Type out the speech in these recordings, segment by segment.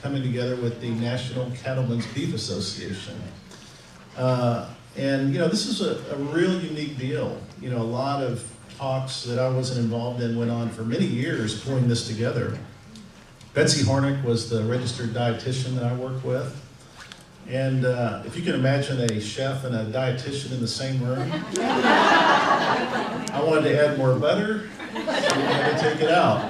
coming together with the National Cattlemen's Beef Association. And this is a real unique deal. A lot of talks that I wasn't involved in went on for many years pulling this together. Betsy Hornick was the registered dietitian that I worked with. And if you can imagine a chef and a dietitian in the same room, I wanted to add more butter, so we had to take it out.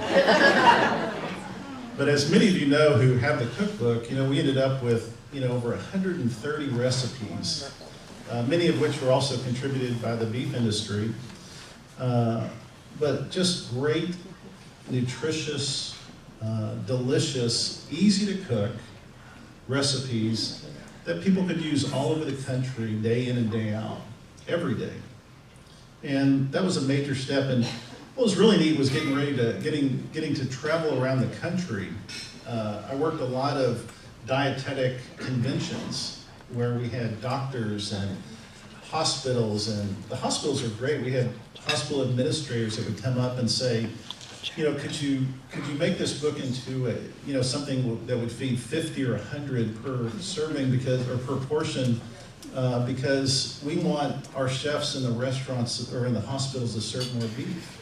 But as many of you know who have the cookbook, we ended up with over 130 recipes, many of which were also contributed by the beef industry. But just great, nutritious, delicious, easy to cook recipes that people could use all over the country, day in and day out, every day. And that was a major step. And what was really neat was getting to travel around the country. I worked a lot of dietetic conventions where we had doctors and hospitals, and the hospitals are great. We had hospital administrators that would come up and say, could you make this book into something that would feed 50 or 100 per serving or per portion, because we want our chefs in the restaurants or in the hospitals to serve more beef.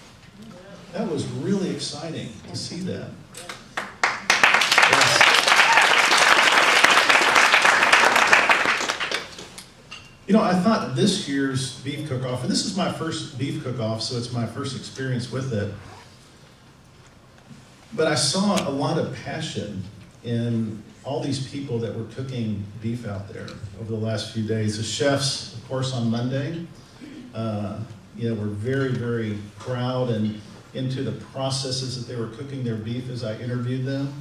That was really exciting to see that. I thought this year's beef cook-off, and this is my first beef cook-off, so it's my first experience with it, but I saw a lot of passion in all these people that were cooking beef out there over the last few days. The chefs, of course, on Monday, were very, very proud and into the processes that they were cooking their beef as I interviewed them.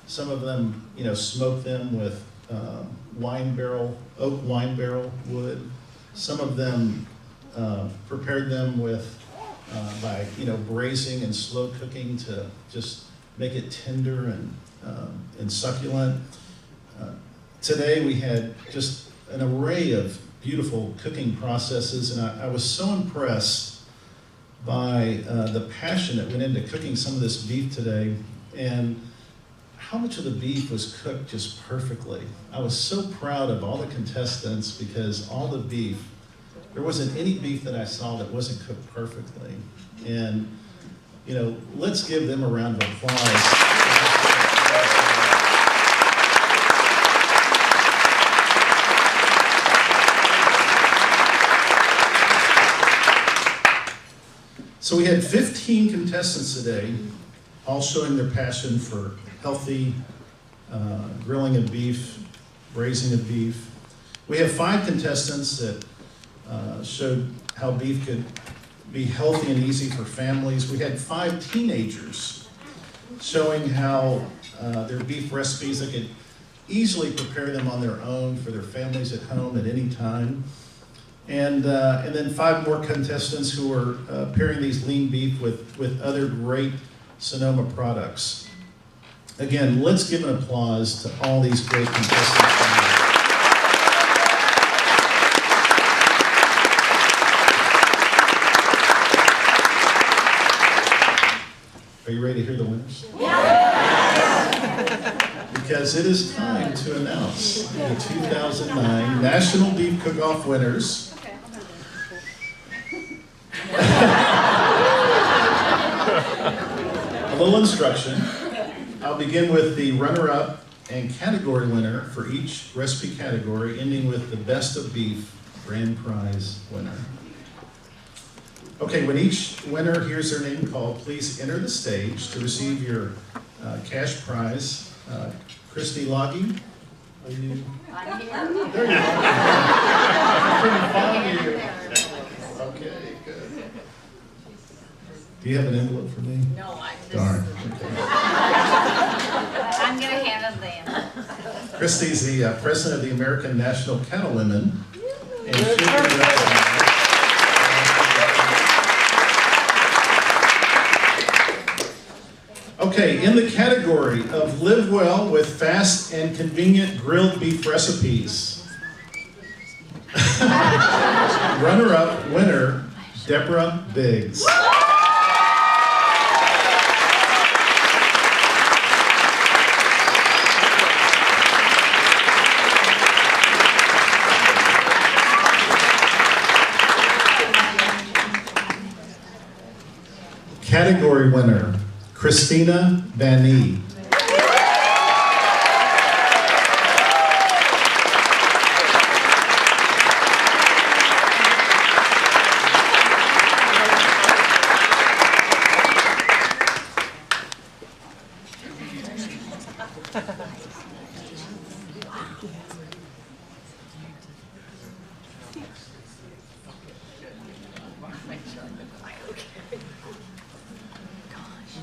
Some of them, smoked them with oak wine barrel wood. Some of them prepared them by braising and slow cooking to just make it tender and succulent. Today we had just an array of beautiful cooking processes, and I was so impressed by the passion that went into cooking some of this beef today, and how much of the beef was cooked just perfectly. I was so proud of all the contestants because all the beef, there wasn't any beef that I saw that wasn't cooked perfectly. And, let's give them a round of applause. So we had 15 contestants today, all showing their passion for healthy grilling of beef, braising of beef. We have 5 contestants that showed how beef could be healthy and easy for families. We had 5 teenagers showing how their beef recipes, they could easily prepare them on their own for their families at home at any time. And then 5 more contestants who are pairing these lean beef with other great Sonoma products. Again, let's give an applause to all these great contestants. Are you ready to hear the winners? Because it is time to announce the 2009 National Beef Cook-Off winners. A little instruction. I'll begin with the runner-up and category winner for each recipe category, ending with the best of beef grand prize winner. Okay, when each winner hears their name called, please enter the stage to receive your cash prize. Christy Loggy, are you? I'm here. There you are. I couldn't find you. Okay, good. Do you have an envelope for me? No, I'm just. Darn. Okay. I'm gonna hand them then. Christy's the president of the American National Cattlewomen. And she'll be recognized. Okay, in the category of Live Well with Fast and Convenient Grilled Beef Recipes. Runner-up winner, Deborah Biggs. Category winner, Christina Van Nee.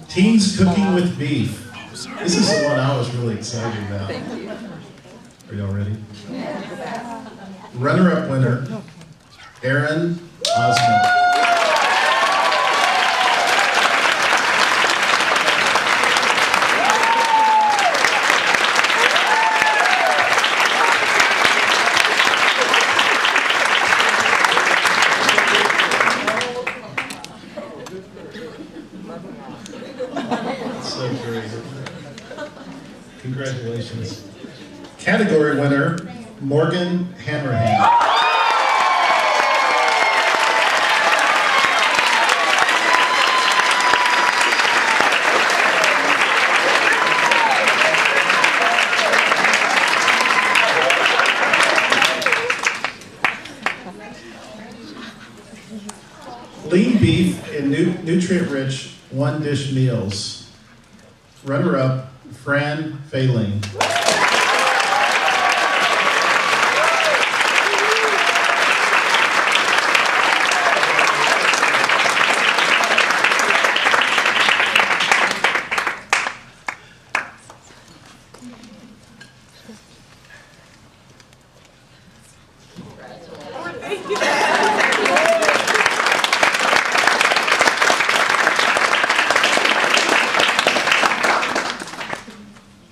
Teens Cooking with Beef. This is the one I was really excited about. Are y'all ready? Runner-up winner, Aaron Osmond. So great. Congratulations. Category winner, Morgan Hammerhand. Lean beef and nutrient-rich one-dish meals. Runner-up, Fran Failing.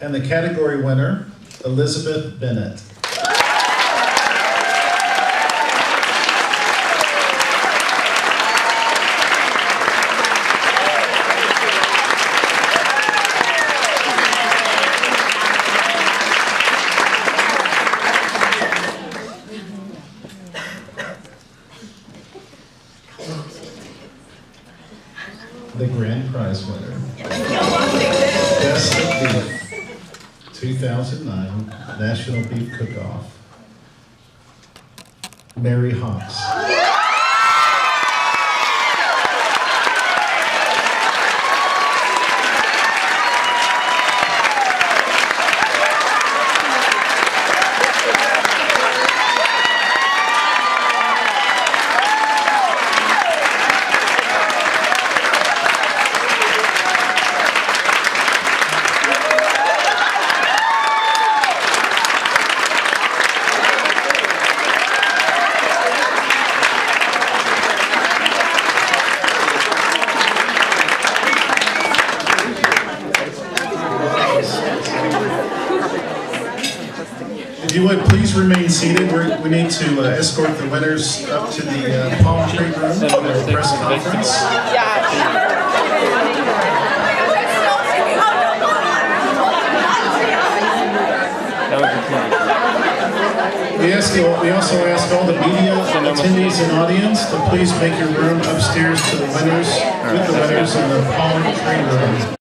And the category winner, Elizabeth Bennett. The grand prize winner, Best of Beef 2009 National Beef Cook-Off, Mary Hawks. If you would, please remain seated. We need to escort the winners up to the palm tree room for their press conference. We also ask all the media attendees and audience to please make your room upstairs to the winners, with the winners in the palm tree room.